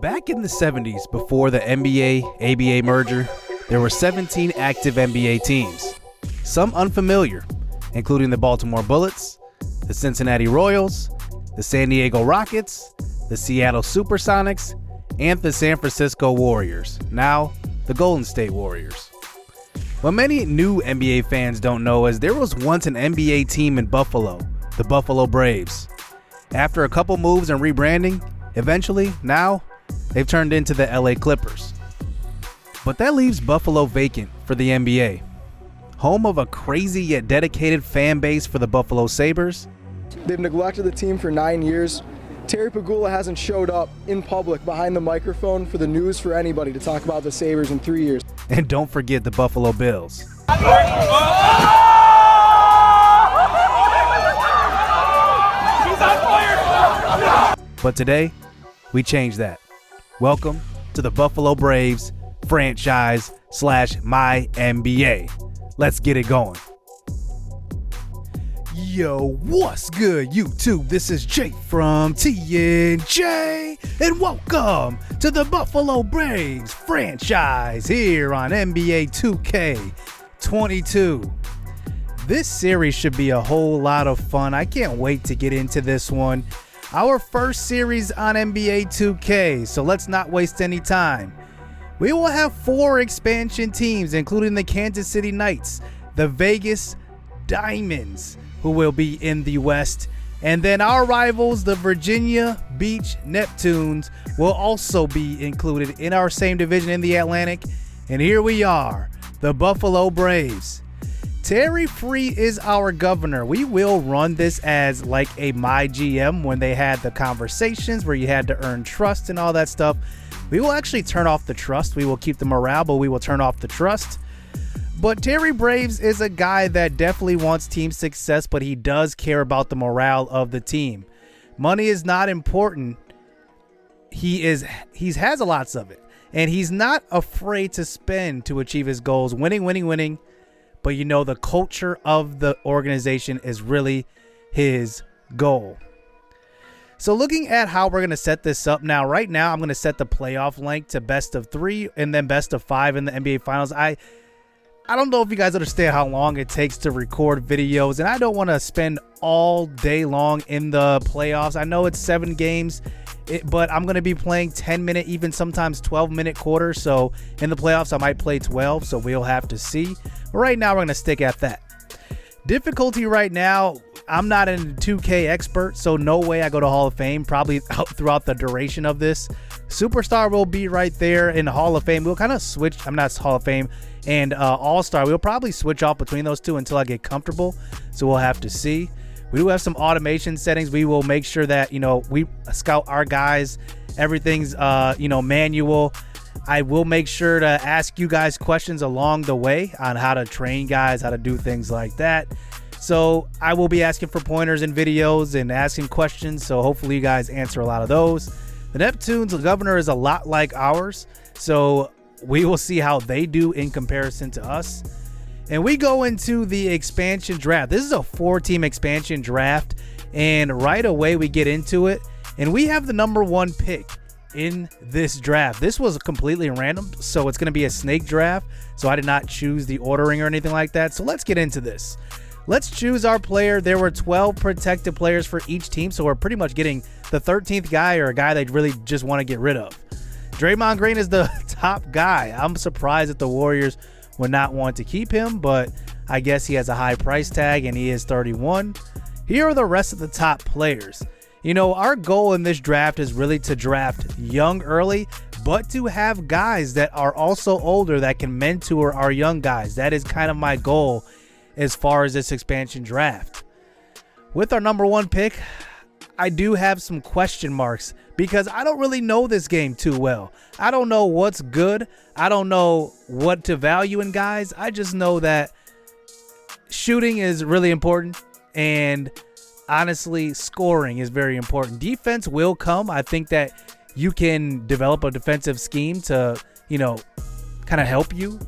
Back in the 70s, before the NBA-ABA merger, there were 17 active NBA teams, some unfamiliar, including the Baltimore Bullets, the Cincinnati Royals, the San Diego Rockets, the Seattle Supersonics, and the San Francisco Warriors, now the Golden State Warriors. What many new NBA fans don't know is there was once an NBA team in Buffalo, the Buffalo Braves. After a couple moves and rebranding, eventually, now, they've turned into the LA Clippers. But that leaves Buffalo vacant for the NBA. Home of a crazy yet dedicated fan base for the Buffalo Sabres. They've neglected the team for 9 years. Terry Pegula hasn't showed up in public behind the microphone for the news for anybody to talk about the Sabres in 3 years. And don't forget the Buffalo Bills. But today, we change that. Welcome to the Buffalo Braves franchise / my NBA. Let's get it going. Yo, what's good, YouTube? This is Jake from TNJ, and welcome to the Buffalo Braves franchise here on NBA 2K22. This series should be a whole lot of fun. I can't wait to get into this one. Our first series on NBA 2K, so let's not waste any time. We will have 4 expansion teams, including the Kansas City Knights, the Vegas Diamonds, who will be in the West, and then our rivals, the Virginia Beach Neptunes, will also be included in our same division in the Atlantic. And here we are, the Buffalo Braves. Terry Free is our governor. We will run this as like a My GM when they had the conversations where you had to earn trust and all that stuff. We will actually turn off the trust. We will keep the morale, but we will turn off the trust. But Terry Braves is a guy that definitely wants team success, but he does care about the morale of the team. Money is not important. He has lots of it, and he's not afraid to spend to achieve his goals. Winning. But you know, the culture of the organization is really his goal. So looking at how we're going to set this up now, right now I'm going to set the playoff length to best of 3 and then best of 5 in the NBA Finals. I don't know if you guys understand how long it takes to record videos, and I don't want to spend all day long in the playoffs. I know it's 7 games, but I'm going to be playing 10-minute, even sometimes 12-minute quarters. So in the playoffs, I might play 12, so we'll have to see. But right now, we're going to stick at that. Difficulty right now, I'm not a 2K expert, so no way I go to Hall of Fame, probably out throughout the duration of this. Superstar will be right there in the Hall of Fame. We'll kind of switch. I'm not Hall of Fame and All-Star. We'll probably switch off between those two until I get comfortable, so we'll have to see. We do have some automation settings. We will make sure that, we scout our guys. Everything's, manual. I will make sure to ask you guys questions along the way on how to train guys, how to do things like that. So I will be asking for pointers in videos and asking questions. So hopefully you guys answer a lot of those. The Neptunes, the governor is a lot like ours. So we will see how they do in comparison to us. And we go into the expansion draft. This is a 4-team expansion draft. And right away we get into it. And we have the number 1 pick in this draft. This was completely random. So it's going to be a snake draft. So I did not choose the ordering or anything like that. So let's get into this. Let's choose our player. There were 12 protected players for each team. So we're pretty much getting the 13th guy or a guy they really just want to get rid of. Draymond Green is the top guy. I'm surprised that the Warriors would not want to keep him, but I guess he has a high price tag and he is 31. Here are the rest of the top players. Our goal in this draft is really to draft young early, but to have guys that are also older that can mentor our young guys. That is kind of my goal as far as this expansion draft. With our number 1 pick, I do have some question marks because I don't really know this game too well. I don't know what's good. I don't know what to value in guys. I just know that shooting is really important, and honestly, scoring is very important. Defense will come. I think that you can develop a defensive scheme to, kind of help you.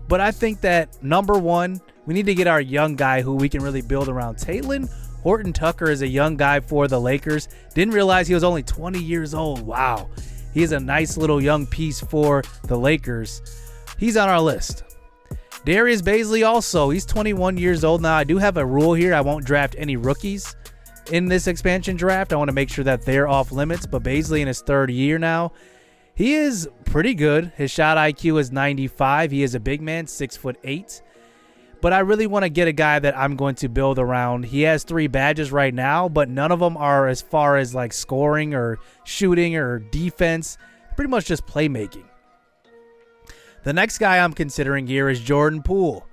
But I think that number 1, we need to get our young guy who we can really build around. Taylor Horton Tucker is a young guy for the Lakers. Didn't realize he was only 20 years old. Wow. He is a nice little young piece for the Lakers. He's on our list. Darius Bazley also, he's 21 years old now. I do have a rule here. I won't draft any rookies in this expansion draft. I want to make sure that they're off limits, but Bazley in his third year now, he is pretty good. His shot IQ is 95. He is a big man, 6'8". But I really want to get a guy that I'm going to build around. He has 3 badges right now, but none of them are as far as like scoring or shooting or defense. Pretty much just playmaking. The next guy I'm considering here is Jordan Poole.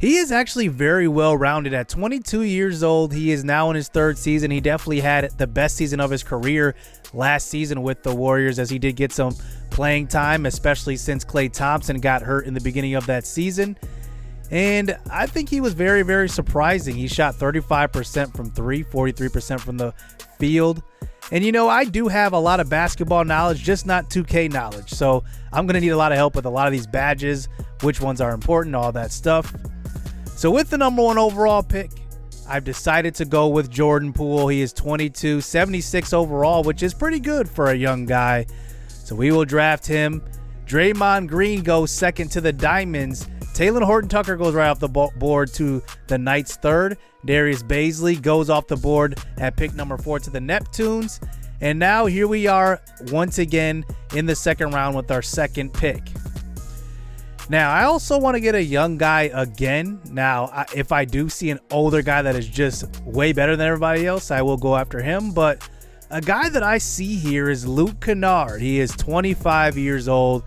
He is actually very well-rounded. At 22 years old, he is now in his 3rd season. He definitely had the best season of his career last season with the Warriors, as he did get some playing time, especially since Klay Thompson got hurt in the beginning of that season. And I think he was very, very surprising. He shot 35% from 3, 43% from the field. And, you know, I do have a lot of basketball knowledge, just not 2K knowledge. So I'm going to need a lot of help with a lot of these badges, which ones are important, all that stuff. So with the number 1 overall pick, I've decided to go with Jordan Poole. He is 22, 76 overall, which is pretty good for a young guy. So we will draft him. Draymond Green goes second to the Diamonds. Talen Horton-Tucker goes right off the board to the Knights' 3rd. Darius Bazley goes off the board at pick number 4 to the Neptunes. And now here we are once again in the 2nd round with our 2nd pick. Now, I also want to get a young guy again. Now, if I do see an older guy that is just way better than everybody else, I will go after him. But a guy that I see here is Luke Kennard. He is 25 years old.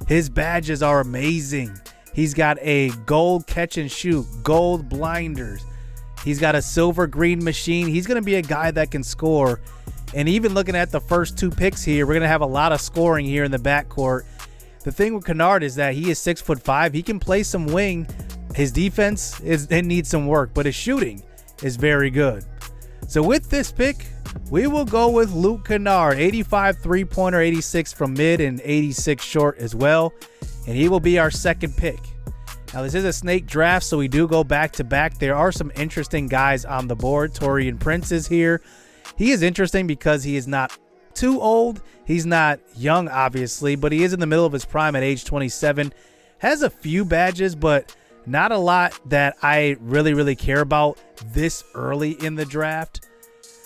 His badges are amazing. He's got a gold catch and shoot, gold blinders. He's got a silver green machine. He's going to be a guy that can score. And even looking at the first 2 picks here, we're going to have a lot of scoring here in the backcourt. The thing with Kennard is that he is 6'5". He can play some wing. His defense it needs some work, but his shooting is very good. So with this pick, we will go with Luke Kennard, 85 3-pointer, 86 from mid, and 86 short as well. And he will be our 2nd pick. Now, this is a snake draft, so we do go back to back. There are some interesting guys on the board. Taurean Prince is here. He is interesting because he is not too old. He's not young, obviously, but he is in the middle of his prime at age 27. Has a few badges, but not a lot that I really care about this early in the draft.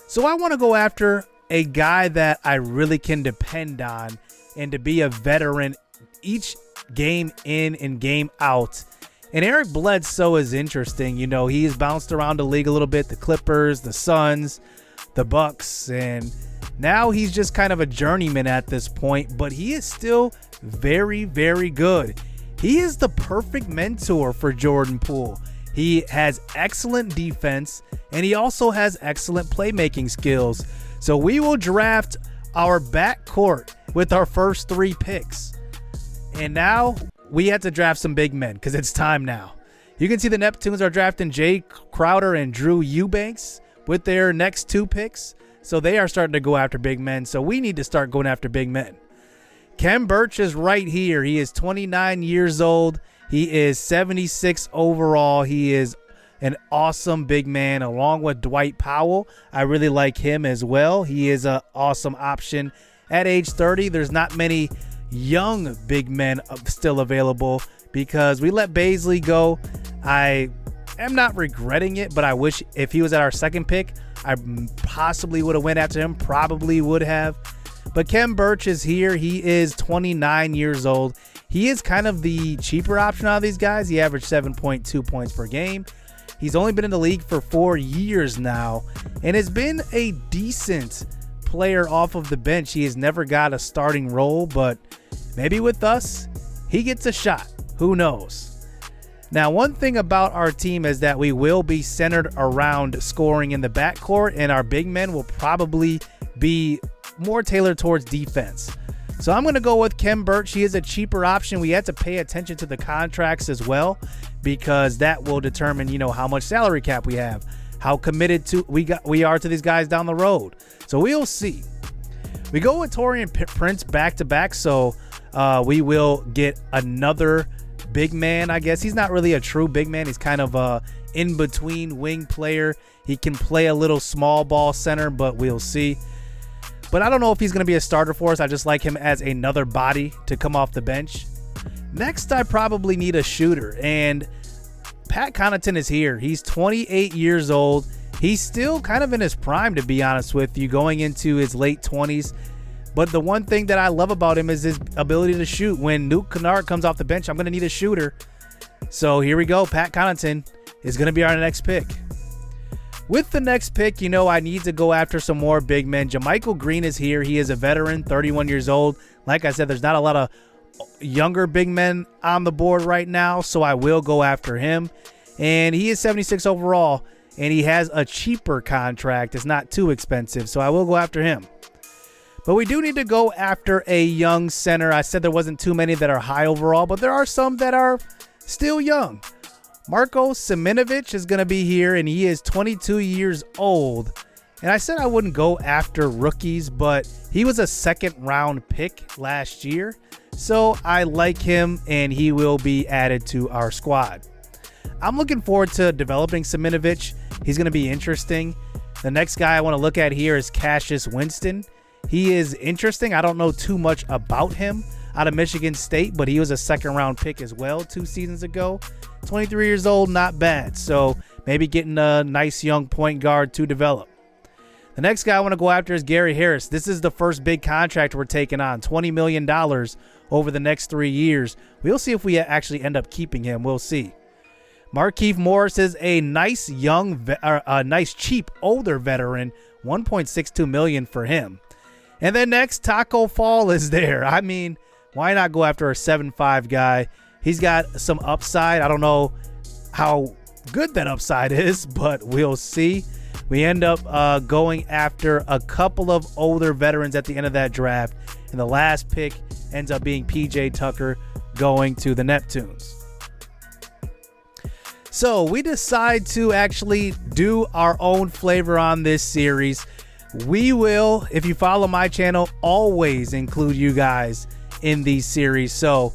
So I want to go after a guy that I really can depend on and to be a veteran each game in and game out. And Eric Bledsoe is interesting. You know, he's bounced around the league a little bit. The Clippers, the Suns, the Bucks, and now he's just kind of a journeyman at this point, but he is still very good. He is the perfect mentor for Jordan Poole. He has excellent defense, and he also has excellent playmaking skills. So we will draft our backcourt with our first 3 picks. And now we have to draft some big men because it's time now. You can see the Neptunes are drafting Jay Crowder and Drew Eubanks with their next 2 picks. So they are starting to go after big men. So we need to start going after big men. Kem Birch is right here. He is 29 years old. He is 76 overall. He is an awesome big man along with Dwight Powell. I really like him as well. He is an awesome option. At age 30, there's not many young big men still available because we let Bazley go. I am not regretting it, but I wish if he was at our 2nd pick, I possibly would have went after him. Probably would have. But Kem Birch is here. He is 29 years old. He is kind of the cheaper option out of these guys. He averaged 7.2 points per game. He's only been in the league for 4 years now and has been a decent player off of the bench. He has never got a starting role, but maybe with us, he gets a shot. Who knows? Now, one thing about our team is that we will be centered around scoring in the backcourt, and our big men will probably be more tailored towards defense. So I'm going to go with Kem Birch. He is a cheaper option. We had to pay attention to the contracts as well because that will determine, you know, how much salary cap we have, how committed to we are to these guys down the road. So we'll see. We go with Taurean Prince back to back, so we will get another big man, I guess. He's not really a true big man. He's kind of a in-between wing player. He can play a little small ball center, but we'll see. but I don't know if he's going to be a starter for us. I just like him as another body to come off the bench. Next, I probably need a shooter, and Pat Connaughton is here. He's 28 years old. He's still kind of in his prime, to be honest with you, going into his late 20s. But the one thing that I love about him is his ability to shoot. When Luke Kennard comes off the bench, I'm going to need a shooter. So here we go. Pat Connaughton is going to be our next pick. With the next pick, I need to go after some more big men. JaMychal Green is here. He is a veteran, 31 years old. Like I said, there's not a lot of younger big men on the board right now, so I will go after him. And he is 76 overall, and he has a cheaper contract. It's not too expensive, so I will go after him. But we do need to go after a young center. I said there wasn't too many that are high overall, but there are some that are still young. Marko Simonovic is going to be here, and he is 22 years old. And I said I wouldn't go after rookies, but he was a second-round pick last year. So I like him, and he will be added to our squad. I'm looking forward to developing Simonovic. He's going to be interesting. The next guy I want to look at here is Cassius Winston. He is interesting. I don't know too much about him out of Michigan State, but he was a second-round pick as well 2 seasons ago. 23 years old, not bad. So maybe getting a nice young point guard to develop. The next guy I want to go after is Gary Harris. This is the first big contract we're taking on, $20 million over the next 3 years. We'll see if we actually end up keeping him. We'll see. Markieff Morris is a nice cheap older veteran, $1.62 million for him. And then next, Taco Fall is there. I mean, why not go after a 7'5" guy? He's got some upside. I don't know how good that upside is, but we'll see. We end up going after a couple of older veterans at the end of that draft. And the last pick ends up being P.J. Tucker going to the Neptunes. So we decide to actually do our own flavor on this series. We will, if you follow my channel, always include you guys in these series. So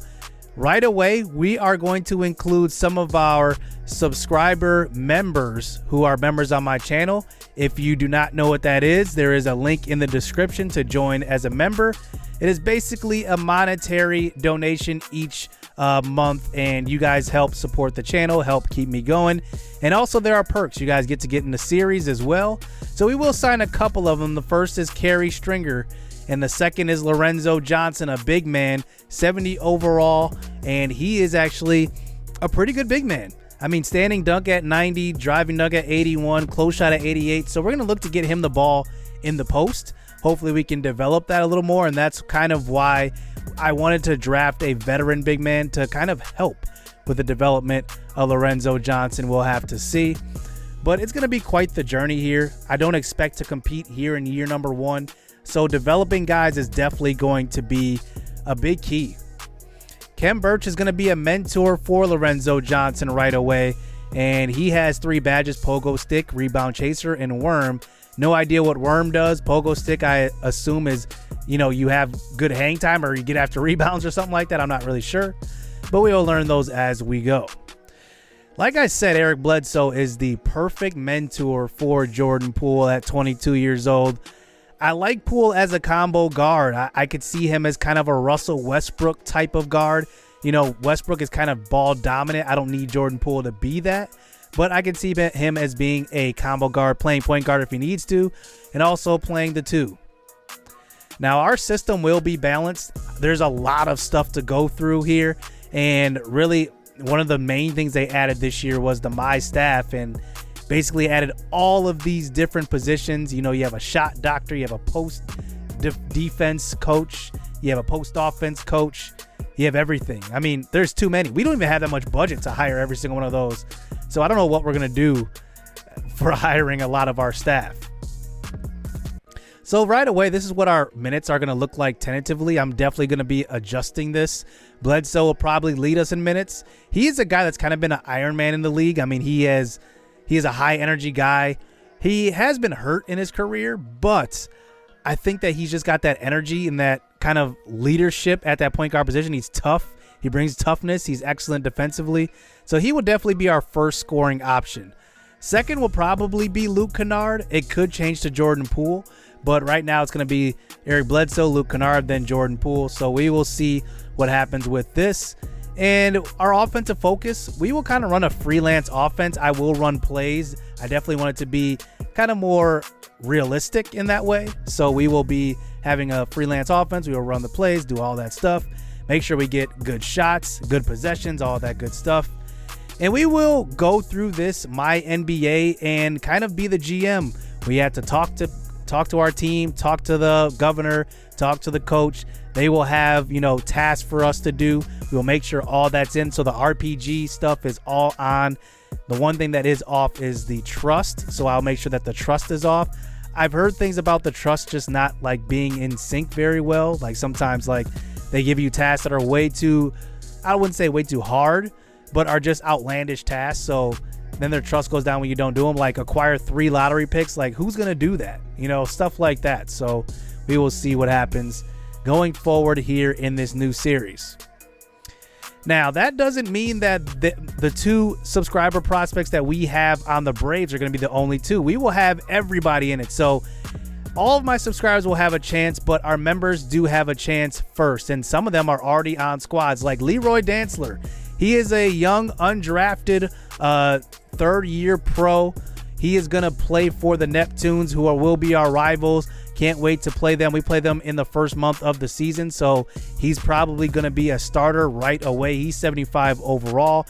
right away, we are going to include some of our subscriber members who are members on my channel. If you do not know what that is, there is a link in the description to join as a member. It is basically a monetary donation each month, and you guys help support the channel, help keep me going. And also there are perks. You guys get to get in the series as well. So we will sign a couple of them. The first is Kerry Stringer, and the second is Lorenzo Johnson, a big man, 70 overall, and he is actually a pretty good big man. I mean, standing dunk at 90, driving dunk at 81, close shot at 88. So we're going to look to get him the ball in the post. Hopefully we can develop that a little more, and that's kind of why I wanted to draft a veteran big man to kind of help with the development of Lorenzo Johnson. We'll have to see. But it's going to be quite the journey here. I don't expect to compete here in year number 1. So developing guys is definitely going to be a big key. Ken Birch is going to be a mentor for Lorenzo Johnson right away. And he has 3 badges: Pogo Stick, Rebound Chaser, and Worm. No idea what Worm does. Pogo Stick, I assume, is, you have good hang time or you get after rebounds or something like that. I'm not really sure. But we will learn those as we go. Like I said, Eric Bledsoe is the perfect mentor for Jordan Poole at 22 years old. I like Poole as a combo guard. I could see him as kind of a Russell Westbrook type of guard. Westbrook is kind of ball dominant. I don't need Jordan Poole to be that. But I can see him as being a combo guard, playing point guard if he needs to, and also playing the 2. Now, our system will be balanced. There's a lot of stuff to go through here. And really, one of the main things they added this year was the My Staff, and basically added all of these different positions. You have a shot doctor, you have a post defense coach, you have a post offense coach, you have everything. I mean, there's too many. We don't even have that much budget to hire every single one of those. So I don't know what we're going to do for hiring a lot of our staff. So right away, this is what our minutes are going to look like tentatively. I'm definitely going to be adjusting this. Bledsoe will probably lead us in minutes. He is a guy that's kind of been an Iron Man in the league. I mean, he is a high energy guy. He has been hurt in his career, but I think that he's just got that energy and that kind of leadership at that point guard position. He's tough. He brings toughness. He's excellent defensively. So he will definitely be our first scoring option. Second will probably be Luke Kennard. It could change to Jordan Poole, But right now it's going to be Eric Bledsoe, Luke Kennard, then Jordan Poole. So we will see what happens with this. And our offensive focus, we will kind of run a freelance offense. I will run plays. I definitely want it to be kind of more realistic in that way. So we will be having a freelance offense. We will run the plays, do all that stuff. Make sure we get good shots, good possessions, all that good stuff. And we will go through this My NBA and kind of be the GM. We have to talk to our team, talk to the governor, talk to the coach. They will have, tasks for us to do. We'll make sure all that's in. So the RPG stuff is all on. The one thing that is off is the trust. So I'll make sure that the trust is off. I've heard things about the trust just not like being in sync very well. Like sometimes like they give you tasks that are way too, I wouldn't say way too hard, but are just outlandish tasks. So then their trust goes down when you don't do them. Like acquire 3 lottery picks. Like who's going to do that? Stuff like that. So we will see what happens going forward here in this new series. Now, that doesn't mean that the 2 subscriber prospects that we have on the Braves are going to be the only 2. We will have everybody in it. So all of my subscribers will have a chance, but our members do have a chance first. And some of them are already on squads, like Leroy Dantzler. He is a young, undrafted, third-year pro. He is going to play for the Neptunes, who will be our rivals. Can't wait to play them. We play them in the first month of the season, so he's probably going to be a starter right away. He's 75 overall.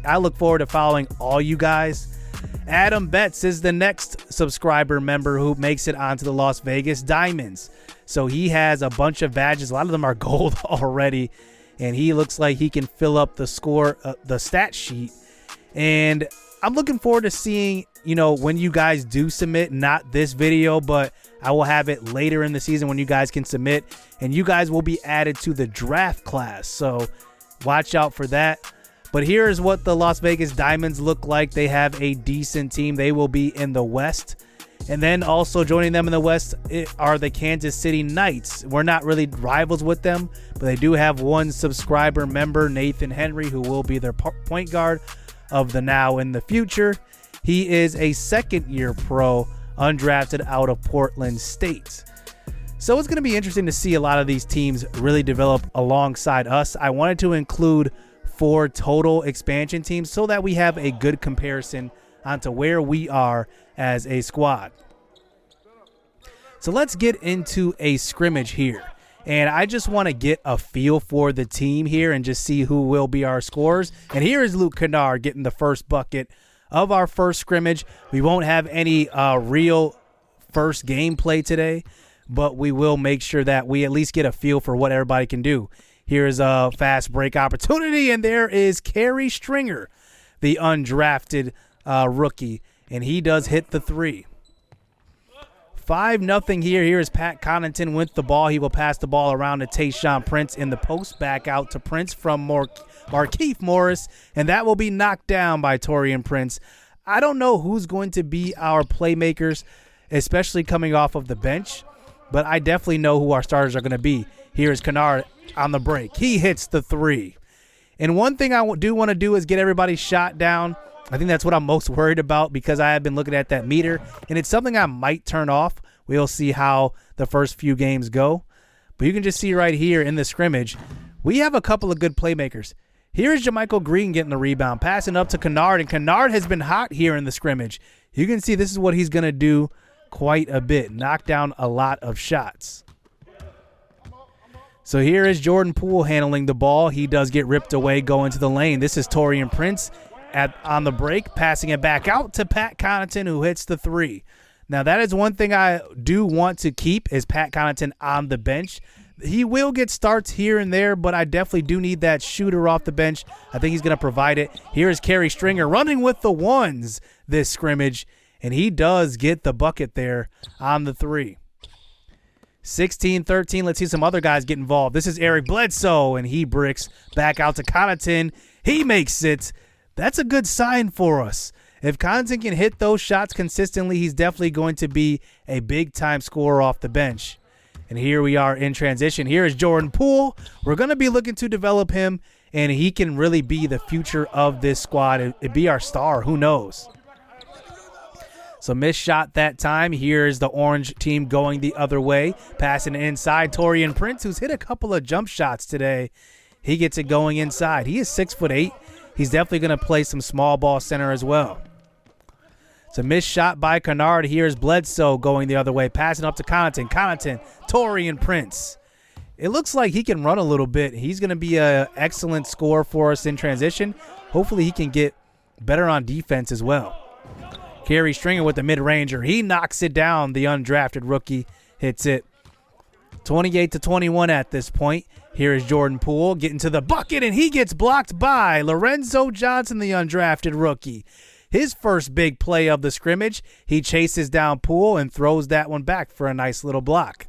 I look forward to following all you guys. Adam Betts is the next subscriber member who makes it onto the Las Vegas Diamonds. So he has a bunch of badges. A lot of them are gold already, and he looks like he can fill up the the stat sheet. And I'm looking forward to seeing, when you guys do submit, not this video, but I will have it later in the season when you guys can submit, and you guys will be added to the draft class. So watch out for that. But here is what the Las Vegas Diamonds look like. They have a decent team. They will be in the West. And then also joining them in the West are the Kansas City Knights. We're not really rivals with them, but they do have one subscriber member, Nathan Henry, who will be their point guard of the now and the future. He is a second-year pro, undrafted out of Portland State. So it's going to be interesting to see a lot of these teams really develop alongside us. I wanted to include 4 total expansion teams so that we have a good comparison onto where we are as a squad. So let's get into a scrimmage here. And I just want to get a feel for the team here and just see who will be our scorers. And here is Luke Kennard getting the first bucket of our first scrimmage. We won't have any real first gameplay today, but we will make sure that we at least get a feel for what everybody can do. Here's a fast break opportunity, and there is Kerry Stringer, the undrafted rookie, and he does hit the 3. 5-0 here. Here is Pat Connaughton with the ball. He will pass the ball around to Tayshaun Prince in the post. Back out to Prince from Markieff Morris, and that will be knocked down by Taurean Prince. I don't know who's going to be our playmakers, especially coming off of the bench, but I definitely know who our starters are going to be. Here is Kennard on the break. He hits the 3. And one thing I do want to do is get everybody's shot down. I think that's what I'm most worried about because I have been looking at that meter, and it's something I might turn off. We'll see how the first few games go. But you can just see right here in the scrimmage, we have a couple of good playmakers. Here's JaMychal Green getting the rebound, passing up to Kennard, and Kennard has been hot here in the scrimmage. You can see this is what he's going to do quite a bit, knock down a lot of shots. So here is Jordan Poole handling the ball. He does get ripped away going to the lane. This is Taurean Prince on the break, passing it back out to Pat Connaughton, who hits the 3. Now, that is one thing I do want to keep is Pat Connaughton on the bench. He will get starts here and there, but I definitely do need that shooter off the bench. I think he's going to provide it. Here is Kerry Stringer running with the 1s this scrimmage, and he does get the bucket there on the 3. 16-13. Let's see some other guys get involved. This is Eric Bledsoe, and he bricks back out to Connaughton. He makes it. That's a good sign for us. If Connaughton can hit those shots consistently, he's definitely going to be a big-time scorer off the bench. And here we are in transition. Here is Jordan Poole. We're going to be looking to develop him, and he can really be the future of this squad. It'd be our star. Who knows? So missed shot that time. Here's the orange team going the other way. Passing inside. Taurean Prince, who's hit a couple of jump shots today. He gets it going inside. He is 6'8". He's definitely going to play some small ball center as well. It's a missed shot by Kennard. Here's Bledsoe going the other way. Passing up to Connaughton. Connaughton, Taurean Prince. It looks like he can run a little bit. He's going to be an excellent scorer for us in transition. Hopefully he can get better on defense as well. Kerry Stringer with the mid-ranger. He knocks it down. The undrafted rookie hits it. 28-21 at this point. Here is Jordan Poole getting to the bucket, and he gets blocked by Lorenzo Johnson, the undrafted rookie. His first big play of the scrimmage. He chases down Poole and throws that one back for a nice little block.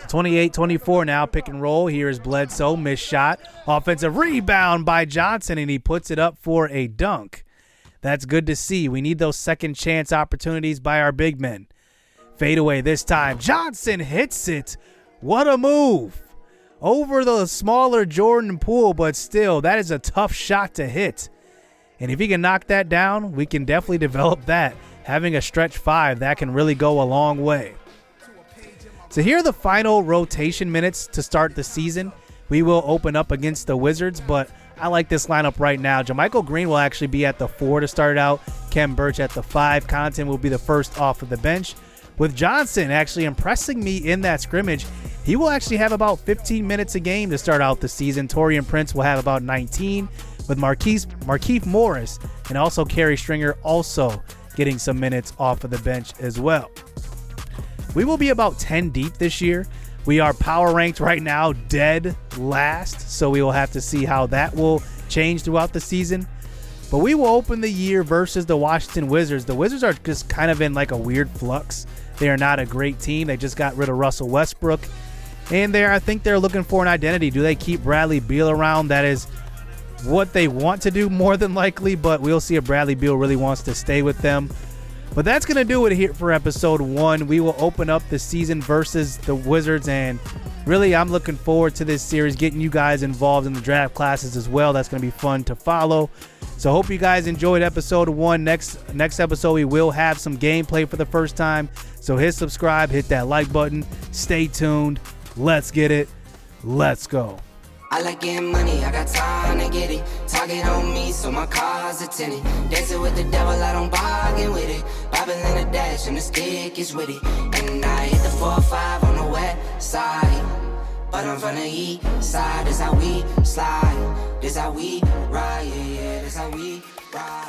28-24 now, pick and roll. Here is Bledsoe, missed shot. Offensive rebound by Johnson, and he puts it up for a dunk. That's good to see. We need those second chance opportunities by our big men. Fadeaway this time. Johnson hits it. What a move. Over the smaller Jordan Poole, but still, that is a tough shot to hit. And if he can knock that down, we can definitely develop that. Having a stretch five, that can really go a long way. So here are the final rotation minutes to start the season. We will open up against the Wizards, but I like this lineup right now. JaMychal Green will actually be at the 4 to start out. Kem Birch at the 5. Connaughton will be the first off of the bench. With Johnson actually impressing me in that scrimmage, he will actually have about 15 minutes a game to start out the season. Taurean Prince will have about 19, with Markieff Morris and also Kerry Stringer also getting some minutes off of the bench as well. We will be about 10 deep this year. We are power ranked right now dead last, so we will have to see how that will change throughout the season. But we will open the year versus the Washington Wizards. The Wizards are just kind of in like a weird flux. They are not a great team. They just got rid of Russell Westbrook. And I think they're looking for an identity. Do they keep Bradley Beal around? That is what they want to do more than likely, but we'll see if Bradley Beal really wants to stay with them. But that's going to do it here for episode 1. We will open up the season versus the Wizards, and really I'm looking forward to this series, getting you guys involved in the draft classes as well. That's going to be fun to follow. So hope you guys enjoyed episode 1. Next episode we will have some gameplay for the first time. So hit subscribe, hit that like button. Stay tuned. Let's get it. Let's go. I like getting money, I got time to get it. Target on me, so my car's a tenant. Dancing with the devil, I don't bargain with it. Bobbing in the dash, and the stick is with it. And I hit the 4-5 on the west side. But I'm from the east side, this how we slide. This how we ride, yeah, this how we ride.